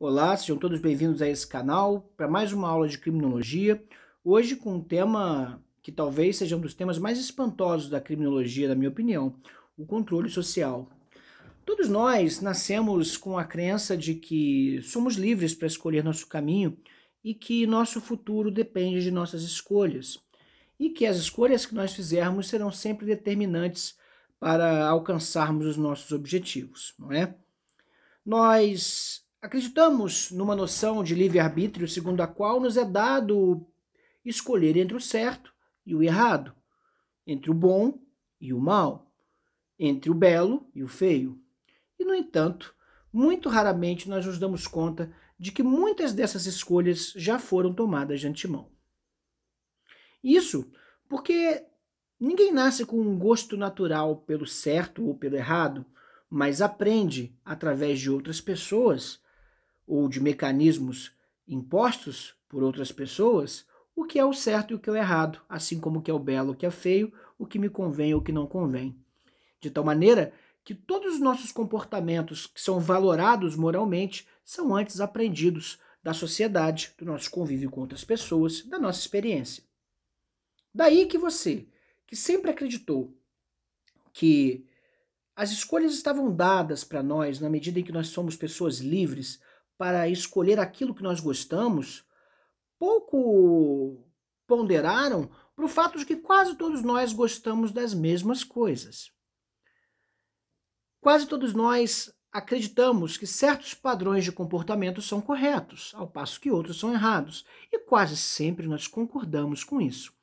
Olá, sejam todos bem-vindos a esse canal para mais uma aula de criminologia. Hoje com um tema que talvez seja um dos temas mais espantosos da criminologia, na minha opinião, o controle social. Todos nós nascemos com a crença de que somos livres para escolher nosso caminho e que nosso futuro depende de nossas escolhas. E que as escolhas que nós fizermos serão sempre determinantes para alcançarmos os nossos objetivos, não é? Nós acreditamos numa noção de livre-arbítrio segundo a qual nos é dado escolher entre o certo e o errado, entre o bom e o mal, entre o belo e o feio. E, no entanto, muito raramente nós nos damos conta de que muitas dessas escolhas já foram tomadas de antemão. Isso porque ninguém nasce com um gosto natural pelo certo ou pelo errado, mas aprende através de outras pessoas ou de mecanismos impostos por outras pessoas o que é o certo e o que é o errado, assim como o que é o belo, o que é feio, o que me convém ou o que não convém. De tal maneira que todos os nossos comportamentos que são valorados moralmente são antes aprendidos da sociedade, do nosso convívio com outras pessoas, da nossa experiência. Daí que você, que sempre acreditou que as escolhas estavam dadas para nós na medida em que nós somos pessoas livres para escolher aquilo que nós gostamos, pouco ponderaram para o fato de que quase todos nós gostamos das mesmas coisas. Quase todos nós acreditamos que certos padrões de comportamento são corretos, ao passo que outros são errados, e quase sempre nós concordamos com isso.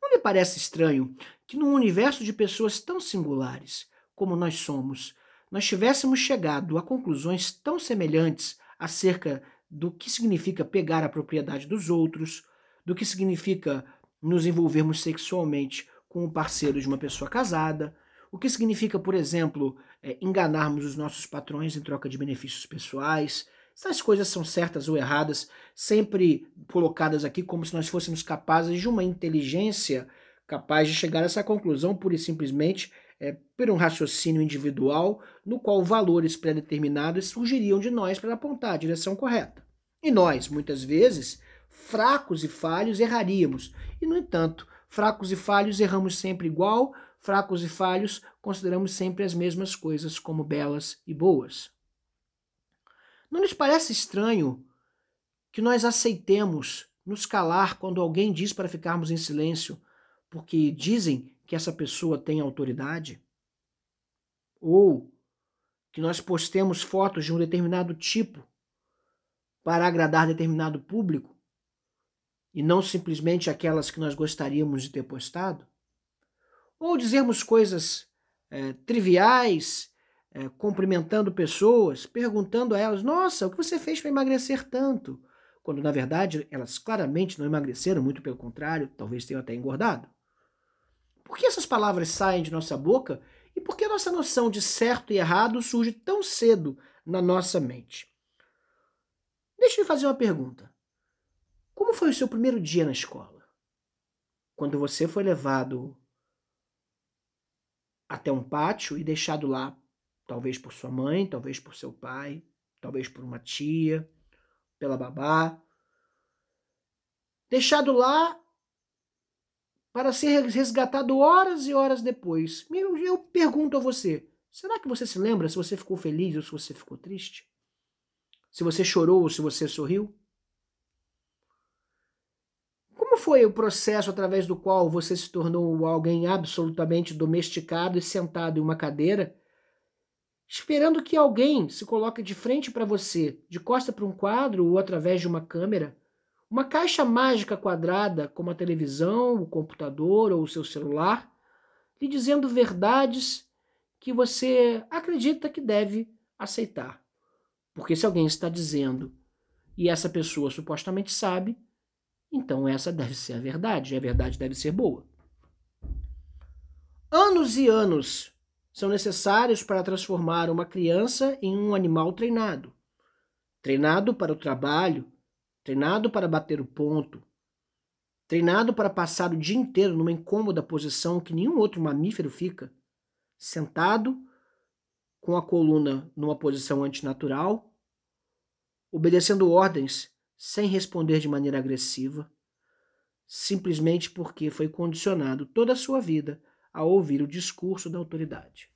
Não lhe parece estranho que num universo de pessoas tão singulares como nós somos, nós tivéssemos chegado a conclusões tão semelhantes acerca do que significa pegar a propriedade dos outros, do que significa nos envolvermos sexualmente com o parceiro de uma pessoa casada, o que significa, por exemplo, enganarmos os nossos patrões em troca de benefícios pessoais. Essas coisas são certas ou erradas, sempre colocadas aqui como se nós fôssemos capazes de uma inteligência capaz de chegar a essa conclusão pura e simplesmente por um raciocínio individual no qual valores pré-determinados surgiriam de nós para apontar a direção correta. E nós, muitas vezes, fracos e falhos, erraríamos. E, no entanto, fracos e falhos erramos sempre igual, fracos e falhos consideramos sempre as mesmas coisas como belas e boas. Não lhes parece estranho que nós aceitemos nos calar quando alguém diz para ficarmos em silêncio, porque dizem que essa pessoa tem autoridade? Ou que nós postemos fotos de um determinado tipo para agradar determinado público e não simplesmente aquelas que nós gostaríamos de ter postado? Ou dizermos coisas triviais, cumprimentando pessoas, perguntando a elas: nossa, o que você fez para emagrecer tanto? Quando, na verdade, elas claramente não emagreceram, muito pelo contrário, talvez tenham até engordado. Por que essas palavras saem de nossa boca e por que a nossa noção de certo e errado surge tão cedo na nossa mente? Deixa eu fazer uma pergunta. Como foi o seu primeiro dia na escola? Quando você foi levado até um pátio e deixado lá, talvez por sua mãe, talvez por seu pai, talvez por uma tia, pela babá, deixado lá para ser resgatado horas e horas depois. Eu pergunto a você, será que você se lembra se você ficou feliz ou se você ficou triste? Se você chorou ou se você sorriu? Como foi o processo através do qual você se tornou alguém absolutamente domesticado e sentado em uma cadeira, esperando que alguém se coloque de frente para você, de costa para um quadro ou através de uma câmera, uma caixa mágica quadrada como a televisão, o computador ou o seu celular, lhe dizendo verdades que você acredita que deve aceitar? Porque se alguém está dizendo e essa pessoa supostamente sabe, então essa deve ser a verdade deve ser boa. Anos e anos são necessários para transformar uma criança em um animal treinado. Treinado para o trabalho, treinado para bater o ponto, treinado para passar o dia inteiro numa incômoda posição que nenhum outro mamífero fica, sentado, com a coluna numa posição antinatural, obedecendo ordens sem responder de maneira agressiva, simplesmente porque foi condicionado toda a sua vida a ouvir o discurso da autoridade.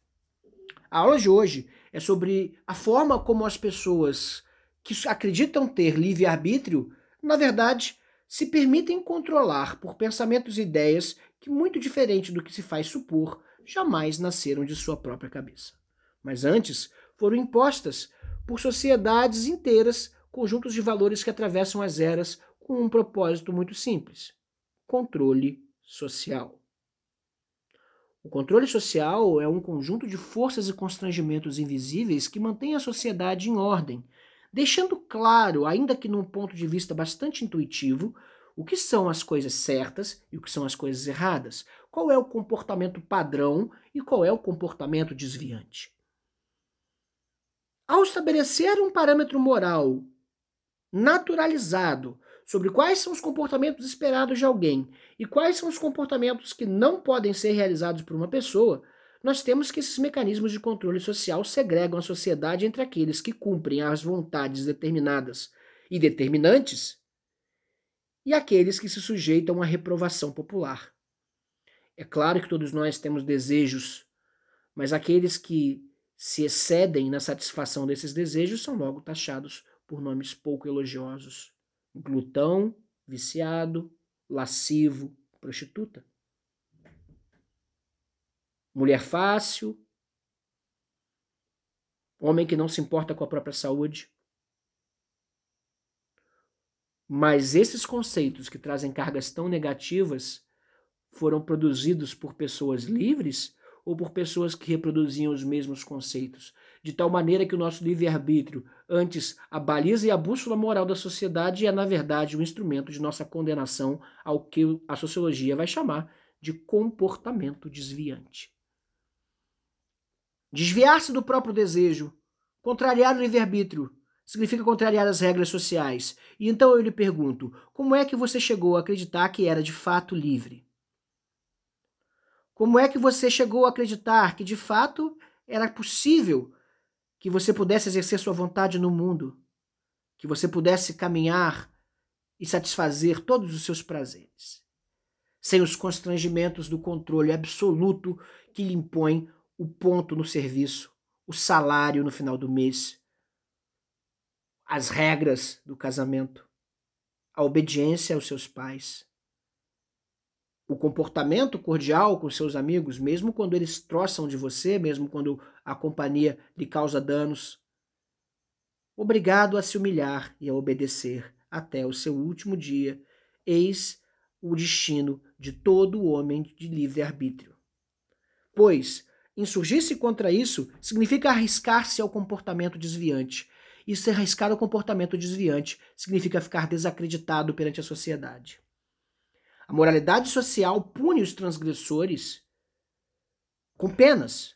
A aula de hoje é sobre a forma como as pessoas que acreditam ter livre-arbítrio, na verdade, se permitem controlar por pensamentos e ideias que, muito diferente do que se faz supor, jamais nasceram de sua própria cabeça. Mas antes foram impostas por sociedades inteiras, conjuntos de valores que atravessam as eras com um propósito muito simples: controle social. O controle social é um conjunto de forças e constrangimentos invisíveis que mantém a sociedade em ordem, deixando claro, ainda que num ponto de vista bastante intuitivo, o que são as coisas certas e o que são as coisas erradas, qual é o comportamento padrão e qual é o comportamento desviante. Ao estabelecer um parâmetro moral naturalizado sobre quais são os comportamentos esperados de alguém e quais são os comportamentos que não podem ser realizados por uma pessoa, nós temos que esses mecanismos de controle social segregam a sociedade entre aqueles que cumprem as vontades determinadas e determinantes e aqueles que se sujeitam à reprovação popular. É claro que todos nós temos desejos, mas aqueles que se excedem na satisfação desses desejos são logo taxados por nomes pouco elogiosos: glutão, viciado, lascivo, prostituta. Mulher fácil, homem que não se importa com a própria saúde. Mas esses conceitos que trazem cargas tão negativas foram produzidos por pessoas livres ou por pessoas que reproduziam os mesmos conceitos, de tal maneira que o nosso livre-arbítrio, antes a baliza e a bússola moral da sociedade, é, na verdade, um instrumento de nossa condenação ao que a sociologia vai chamar de comportamento desviante. Desviar-se do próprio desejo, contrariar o livre-arbítrio, significa contrariar as regras sociais. E então eu lhe pergunto, como é que você chegou a acreditar que era de fato livre? Como é que você chegou a acreditar que de fato era possível que você pudesse exercer sua vontade no mundo, que você pudesse caminhar e satisfazer todos os seus prazeres, sem os constrangimentos do controle absoluto que lhe impõe o ponto no serviço, o salário no final do mês, as regras do casamento, a obediência aos seus pais, o comportamento cordial com seus amigos, mesmo quando eles troçam de você, mesmo quando a companhia lhe causa danos. Obrigado a se humilhar e a obedecer até o seu último dia. Eis o destino de todo homem de livre-arbítrio. Pois, insurgir-se contra isso significa arriscar-se ao comportamento desviante. E se arriscar ao comportamento desviante significa ficar desacreditado perante a sociedade. A moralidade social pune os transgressores com penas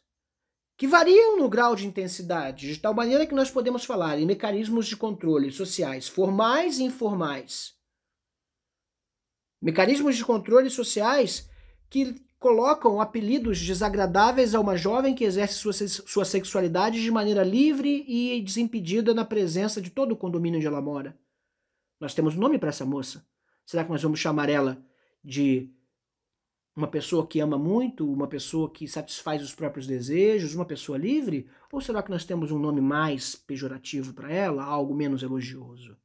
que variam no grau de intensidade, de tal maneira que nós podemos falar em mecanismos de controle sociais formais e informais. Mecanismos de controle sociais que colocam apelidos desagradáveis a uma jovem que exerce sua sexualidade de maneira livre e desimpedida na presença de todo o condomínio onde ela mora. Nós temos nome para essa moça. Será que nós vamos chamar ela de uma pessoa que ama muito, uma pessoa que satisfaz os próprios desejos, uma pessoa livre? Ou será que nós temos um nome mais pejorativo para ela, algo menos elogioso?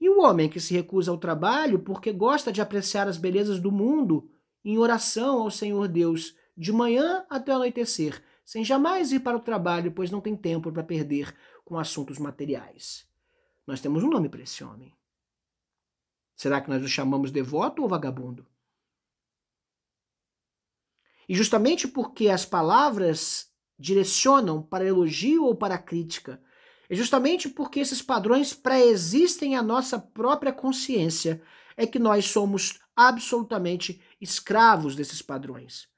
E o homem que se recusa ao trabalho porque gosta de apreciar as belezas do mundo em oração ao Senhor Deus, de manhã até o anoitecer, sem jamais ir para o trabalho, pois não tem tempo para perder com assuntos materiais. Nós temos um nome para esse homem. Será que nós o chamamos devoto ou vagabundo? E justamente porque as palavras direcionam para elogio ou para crítica, é justamente porque esses padrões pré-existem à nossa própria consciência, é que nós somos absolutamente escravos desses padrões.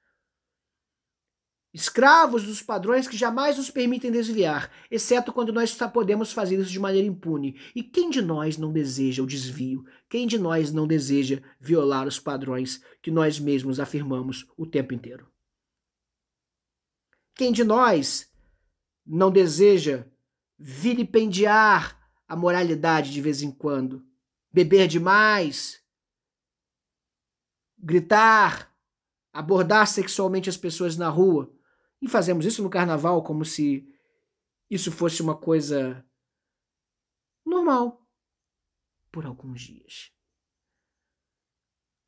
Escravos dos padrões que jamais nos permitem desviar, exceto quando nós só podemos fazer isso de maneira impune. E quem de nós não deseja o desvio? Quem de nós não deseja violar os padrões que nós mesmos afirmamos o tempo inteiro? Quem de nós não deseja vilipendiar a moralidade de vez em quando. Beber demais, gritar, abordar sexualmente as pessoas na rua. E fazemos isso no carnaval como se isso fosse uma coisa normal por alguns dias.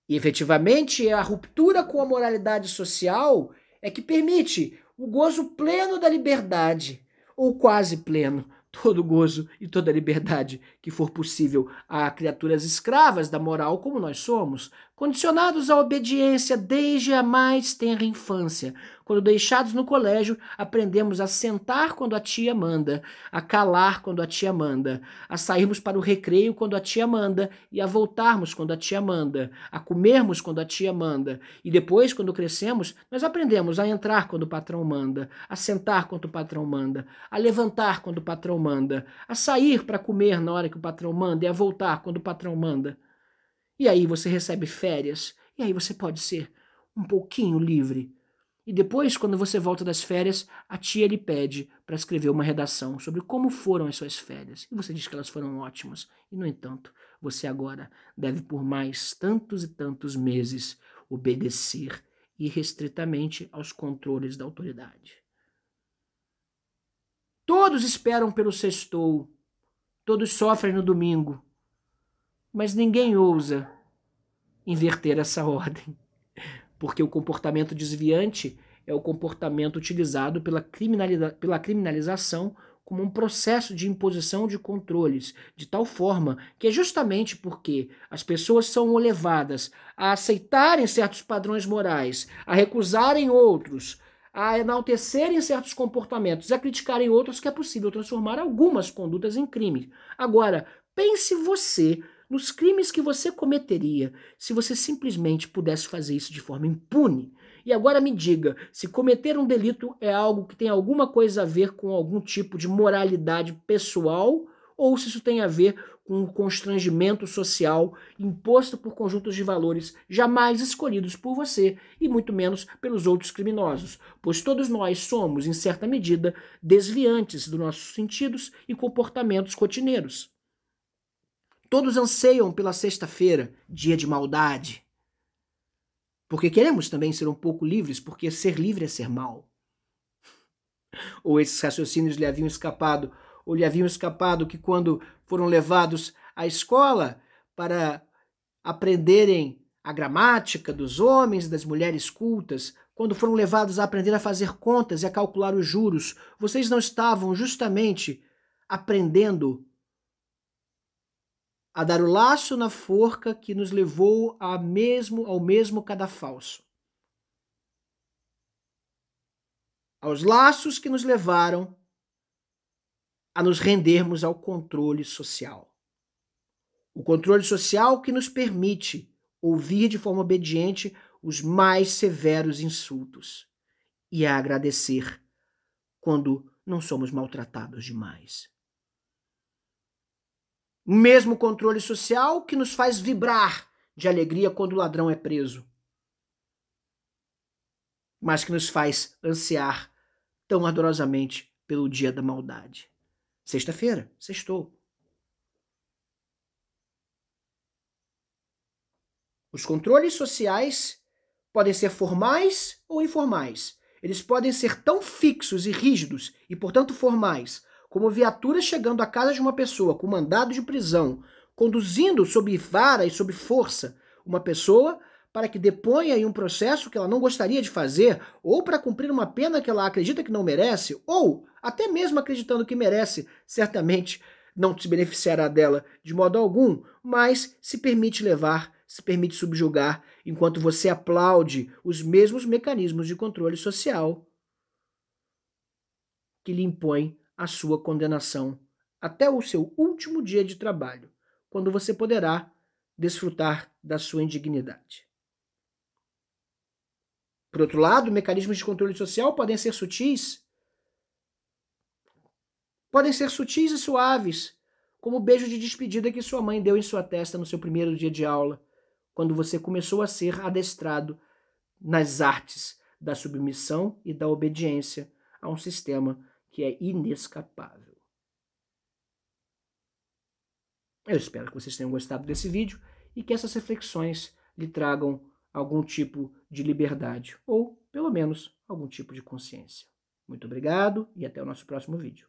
E efetivamente a ruptura com a moralidade social é que permite o gozo pleno da liberdade, ou quase pleno, todo gozo e toda liberdade que for possível a criaturas escravas da moral como nós somos, condicionados à obediência desde a mais tenra infância. Quando deixados no colégio, aprendemos a sentar quando a tia manda, a calar quando a tia manda, a sairmos para o recreio quando a tia manda e a voltarmos quando a tia manda, a comermos quando a tia manda. E depois, quando crescemos, nós aprendemos a entrar quando o patrão manda, a sentar quando o patrão manda, a levantar quando o patrão manda, a sair para comer na hora que o patrão manda e a voltar quando o patrão manda. E aí você recebe férias, e aí você pode ser um pouquinho livre. E depois, quando você volta das férias, a tia lhe pede para escrever uma redação sobre como foram as suas férias. E você diz que elas foram ótimas. E, no entanto, você agora deve, por mais tantos e tantos meses, obedecer irrestritamente aos controles da autoridade. Todos esperam pelo sextou, todos sofrem no domingo, mas ninguém ousa inverter essa ordem. Porque o comportamento desviante é o comportamento utilizado pela criminalização como um processo de imposição de controles, de tal forma que é justamente porque as pessoas são levadas a aceitarem certos padrões morais, a recusarem outros, a enaltecerem certos comportamentos, a criticarem outros, que é possível transformar algumas condutas em crime. Agora, pense você nos crimes que você cometeria se você simplesmente pudesse fazer isso de forma impune. E agora me diga, se cometer um delito é algo que tem alguma coisa a ver com algum tipo de moralidade pessoal, ou se isso tem a ver com um constrangimento social imposto por conjuntos de valores jamais escolhidos por você e muito menos pelos outros criminosos, pois todos nós somos, em certa medida, desviantes dos nossos sentidos e comportamentos rotineiros. Todos anseiam pela sexta-feira, dia de maldade. Porque queremos também ser um pouco livres, porque ser livre é ser mal. Ou esses raciocínios lhe haviam escapado, ou lhe haviam escapado que quando foram levados à escola para aprenderem a gramática dos homens e das mulheres cultas, quando foram levados a aprender a fazer contas e a calcular os juros, vocês não estavam justamente aprendendo a dar o laço na forca que nos levou ao mesmo cadafalso. Aos laços que nos levaram a nos rendermos ao controle social. O controle social que nos permite ouvir de forma obediente os mais severos insultos e a agradecer quando não somos maltratados demais. O mesmo controle social que nos faz vibrar de alegria quando o ladrão é preso, mas que nos faz ansiar tão ardorosamente pelo dia da maldade. Sexta-feira, sextou. Os controles sociais podem ser formais ou informais. Eles podem ser tão fixos e rígidos e, portanto, formais, como viatura chegando à casa de uma pessoa com mandado de prisão, conduzindo sob vara e sob força uma pessoa para que deponha em um processo que ela não gostaria de fazer, ou para cumprir uma pena que ela acredita que não merece, ou até mesmo acreditando que merece, certamente não se beneficiará dela de modo algum, mas se permite levar, se permite subjugar, enquanto você aplaude os mesmos mecanismos de controle social que lhe impõem a sua condenação até o seu último dia de trabalho, quando você poderá desfrutar da sua indignidade. Por outro lado, mecanismos de controle social podem ser sutis e suaves, como o beijo de despedida que sua mãe deu em sua testa no seu primeiro dia de aula, quando você começou a ser adestrado nas artes da submissão e da obediência a um sistema que é inescapável. Eu espero que vocês tenham gostado desse vídeo e que essas reflexões lhe tragam algum tipo de liberdade ou, pelo menos, algum tipo de consciência. Muito obrigado e até o nosso próximo vídeo.